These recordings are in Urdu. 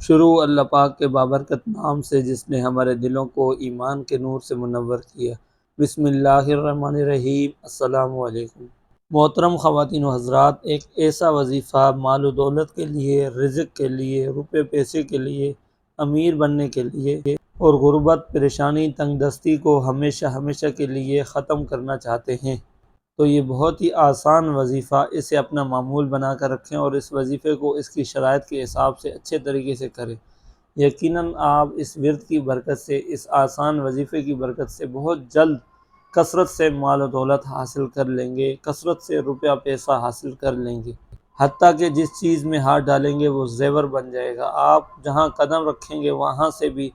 شروع اللہ پاک کے بابرکت نام سے جس نے ہمارے دلوں کو ایمان کے نور سے منور کیا۔ بسم اللہ الرحمن الرحیم۔ السلام علیکم محترم خواتین و حضرات، ایک ایسا وظیفہ مال و دولت کے لیے، رزق کے لیے، روپے پیسے کے لیے، امیر بننے کے لیے اور غربت، پریشانی، تنگ دستی کو ہمیشہ ہمیشہ کے لیے ختم کرنا چاہتے ہیں تو یہ بہت ہی آسان وظیفہ، اسے اپنا معمول بنا کر رکھیں اور اس وظیفے کو اس کی شرائط کے حساب سے اچھے طریقے سے کریں۔ یقیناً آپ اس ورد کی برکت سے، اس آسان وظیفے کی برکت سے بہت جلد کثرت سے مال و دولت حاصل کر لیں گے، کثرت سے روپیہ پیسہ حاصل کر لیں گے، حتیٰ کہ جس چیز میں ہاتھ ڈالیں گے وہ زیور بن جائے گا۔ آپ جہاں قدم رکھیں گے وہاں سے بھی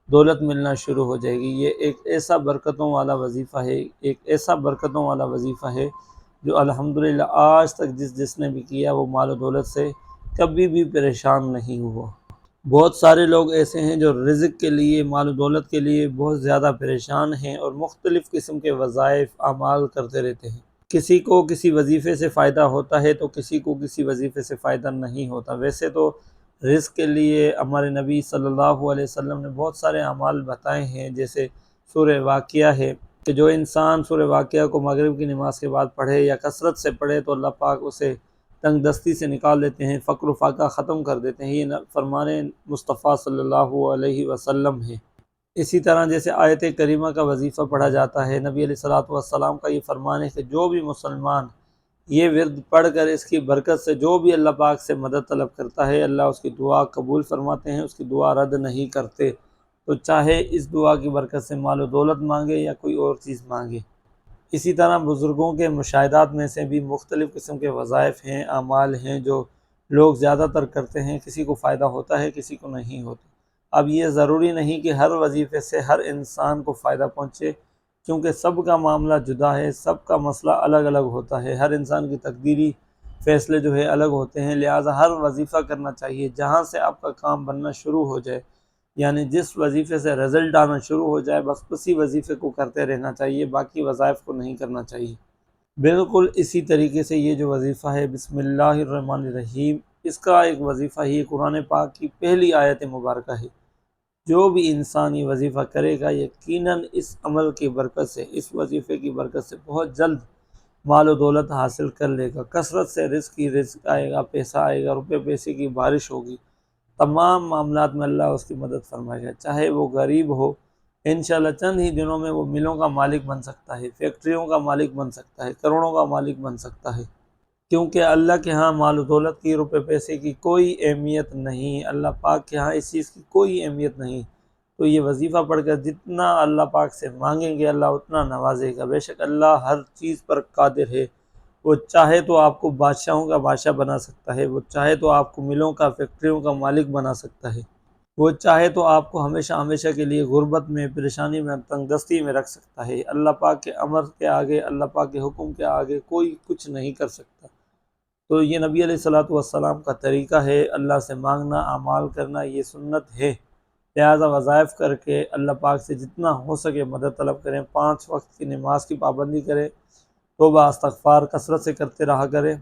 دولت ملنا شروع ہو جائے گی۔ یہ ایک ایسا برکتوں والا وظیفہ ہے، ایک ایسا برکتوں والا وظیفہ ہے جو الحمدللہ آج تک جس نے بھی کیا وہ مال و دولت سے کبھی بھی پریشان نہیں ہوا۔ بہت سارے لوگ ایسے ہیں جو رزق کے لیے، مال و دولت کے لیے بہت زیادہ پریشان ہیں اور مختلف قسم کے وظائف اعمال کرتے رہتے ہیں۔ کسی کو کسی وظیفے سے فائدہ ہوتا ہے تو کسی کو کسی وظیفے سے فائدہ نہیں ہوتا۔ ویسے تو رزق کے لیے ہمارے نبی صلی اللہ علیہ وسلم نے بہت سارے اعمال بتائے ہیں، جیسے سورہ واقعہ ہے کہ جو انسان سورہ واقعہ کو مغرب کی نماز کے بعد پڑھے یا کثرت سے پڑھے تو اللہ پاک اسے تنگ دستی سے نکال دیتے ہیں، فقر و فاقہ ختم کر دیتے ہیں۔ یہ فرمان مصطفیٰ صلی اللہ علیہ وسلم ہے۔ اسی طرح جیسے آیت کریمہ کا وظیفہ پڑھا جاتا ہے، نبی علیہ الصلوۃ والسلام کا یہ فرمان ہے کہ جو بھی مسلمان یہ ورد پڑھ کر اس کی برکت سے جو بھی اللہ پاک سے مدد طلب کرتا ہے، اللہ اس کی دعا قبول فرماتے ہیں، اس کی دعا رد نہیں کرتے، تو چاہے اس دعا کی برکت سے مال و دولت مانگے یا کوئی اور چیز مانگے۔ اسی طرح بزرگوں کے مشاہدات میں سے بھی مختلف قسم کے وظائف ہیں، اعمال ہیں جو لوگ زیادہ تر کرتے ہیں، کسی کو فائدہ ہوتا ہے کسی کو نہیں ہوتا۔ اب یہ ضروری نہیں کہ ہر وظیفے سے ہر انسان کو فائدہ پہنچے، کیونکہ سب کا معاملہ جدا ہے، سب کا مسئلہ الگ الگ ہوتا ہے، ہر انسان کی تقدیری فیصلے جو ہے الگ ہوتے ہیں، لہٰذا ہر وظیفہ کرنا چاہیے جہاں سے آپ کا کام بننا شروع ہو جائے، یعنی جس وظیفے سے رزلٹ آنا شروع ہو جائے بس اسی وظیفے کو کرتے رہنا چاہیے، باقی وظائف کو نہیں کرنا چاہیے۔ بالکل اسی طریقے سے یہ جو وظیفہ ہے بسم اللہ الرحمن الرحیم، اس کا ایک وظیفہ ہی قرآن پاک کی پہلی آیت مبارکہ ہے۔ جو بھی انسان یہ وظیفہ کرے گا یقیناً اس عمل کی برکت سے، اس وظیفے کی برکت سے بہت جلد مال و دولت حاصل کر لے گا، کثرت سے رزق آئے گا، پیسہ آئے گا، روپے پیسے کی بارش ہوگی، تمام معاملات میں اللہ اس کی مدد فرمائے گا، چاہے وہ غریب ہو، انشاءاللہ چند ہی دنوں میں وہ ملوں کا مالک بن سکتا ہے، فیکٹریوں کا مالک بن سکتا ہے، کروڑوں کا مالک بن سکتا ہے، کیونکہ اللہ کے ہاں مال و دولت کی، روپے پیسے کی کوئی اہمیت نہیں، اللہ پاک کے ہاں اس چیز کی کوئی اہمیت نہیں۔ تو یہ وظیفہ پڑھ کر جتنا اللہ پاک سے مانگیں گے اللہ اتنا نوازے گا۔ بے شک اللہ ہر چیز پر قادر ہے، وہ چاہے تو آپ کو بادشاہوں کا بادشاہ بنا سکتا ہے، وہ چاہے تو آپ کو ملوں کا، فیکٹریوں کا مالک بنا سکتا ہے، وہ چاہے تو آپ کو ہمیشہ ہمیشہ کے لیے غربت میں، پریشانی میں، تنگ دستی میں رکھ سکتا ہے۔ اللہ پاک کے امر کے آگے، اللہ پاک کے حکم کے آگے کوئی کچھ نہیں کر سکتا۔ تو یہ نبی علیہ الصلوۃ والسلام کا طریقہ ہے، اللہ سے مانگنا، اعمال کرنا، یہ سنت ہے، لہذا وظائف کر کے اللہ پاک سے جتنا ہو سکے مدد طلب کریں، 5 وقت کی نماز کی پابندی کریں، توبہ استغفار کثرت سے کرتے رہا کریں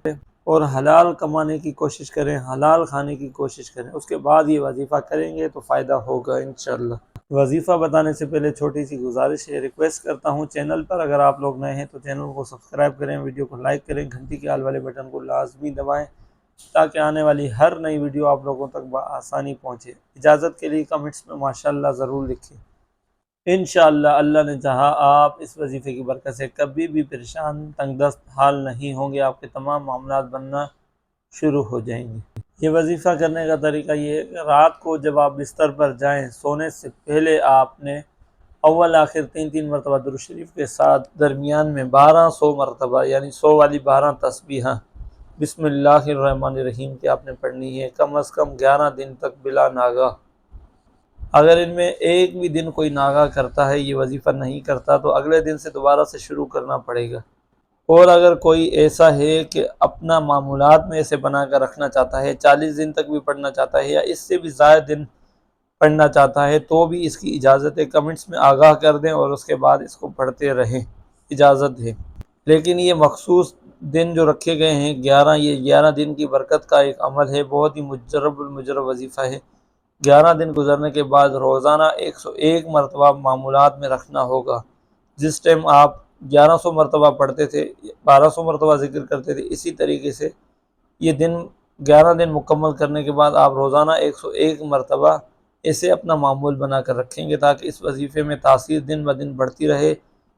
اور حلال کمانے کی کوشش کریں، حلال کھانے کی کوشش کریں، اس کے بعد یہ وظیفہ کریں گے تو فائدہ ہوگا انشاءاللہ۔ وظیفہ بتانے سے پہلے چھوٹی سی گزارش ہے، ریکویسٹ کرتا ہوں چینل پر اگر آپ لوگ نئے ہیں تو چینل کو سبسکرائب کریں، ویڈیو کو لائک کریں، گھنٹی کے آل والے بٹن کو لازمی دبائیں تاکہ آنے والی ہر نئی ویڈیو آپ لوگوں تک بآسانی پہنچے۔ اجازت کے لیے کمنٹس میں ماشاءاللہ ضرور لکھیں۔ انشاءاللہ اللہ نے چاہا آپ اس وظیفے کی برکت سے کبھی بھی پریشان، تنگ دست حال نہیں ہوں گے، آپ کے تمام معاملات بننا شروع ہو جائیں گے۔ یہ وظیفہ کرنے کا طریقہ یہ ہے کہ رات کو جب آپ بستر پر جائیں سونے سے پہلے آپ نے اول آخر 3 مرتبہ درود شریف کے ساتھ درمیان میں 1200 مرتبہ یعنی 100 والی 12 تسبیحاں بسم اللہ الرحمن الرحیم کی آپ نے پڑھنی ہے، کم از کم 11 دن تک بلا ناغہ۔ اگر ان میں ایک بھی دن کوئی ناغہ کرتا ہے، یہ وظیفہ نہیں کرتا، تو اگلے دن سے دوبارہ سے شروع کرنا پڑے گا۔ اور اگر کوئی ایسا ہے کہ اپنا معمولات میں اسے بنا کر رکھنا چاہتا ہے، 40 دن تک بھی پڑھنا چاہتا ہے یا اس سے بھی زائد دن پڑھنا چاہتا ہے تو بھی اس کی اجازت ہے، کمنٹس میں آگاہ کر دیں اور اس کے بعد اس کو پڑھتے رہیں، اجازت ہے۔ لیکن یہ مخصوص دن جو رکھے گئے ہیں 11، یہ 11 دن کی برکت کا ایک عمل ہے، بہت ہی مجرب المجرب وظیفہ ہے، 11 دن گزرنے کے بعد روزانہ 101 مرتبہ معمولات میں رکھنا ہوگا۔ جس ٹائم آپ 1100 مرتبہ پڑھتے تھے، 1200 مرتبہ ذکر کرتے تھے، اسی طریقے سے یہ 11 دن مکمل کرنے کے بعد آپ روزانہ 101 مرتبہ اسے اپنا معمول بنا کر رکھیں گے، تاکہ اس وظیفے میں تاثیر دن بہ دن بڑھتی رہے،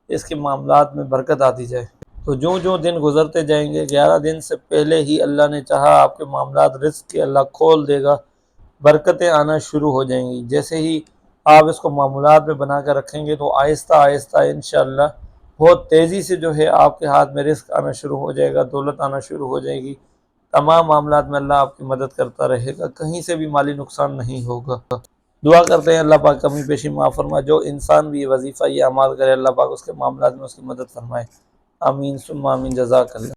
اس کے معاملات میں برکت آتی جائے۔ تو جو دن گزرتے جائیں گے، 11 دن سے پہلے ہی اللہ نے چاہا آپ کے معاملات رزق کے اللہ کھول دے گا، برکتیں آنا شروع ہو جائیں گی۔ جیسے ہی آپ اس کو معمولات میں بنا کر رکھیں گے تو آہستہ آہستہ انشاءاللہ بہت تیزی سے آپ کے ہاتھ میں رزق آنا شروع ہو جائے گا، دولت آنا شروع ہو جائے گی، تمام معاملات میں اللہ آپ کی مدد کرتا رہے گا، کہیں سے بھی مالی نقصان نہیں ہوگا۔ دعا کرتے ہیں اللہ پاک کمی پیشی معاف فرمائے، جو انسان بھی یہ وظیفہ یہ اعمال کرے اللہ پاک اس کے معاملات میں اس کی مدد فرمائے، آمین ثم آمین، جزاک اللہ۔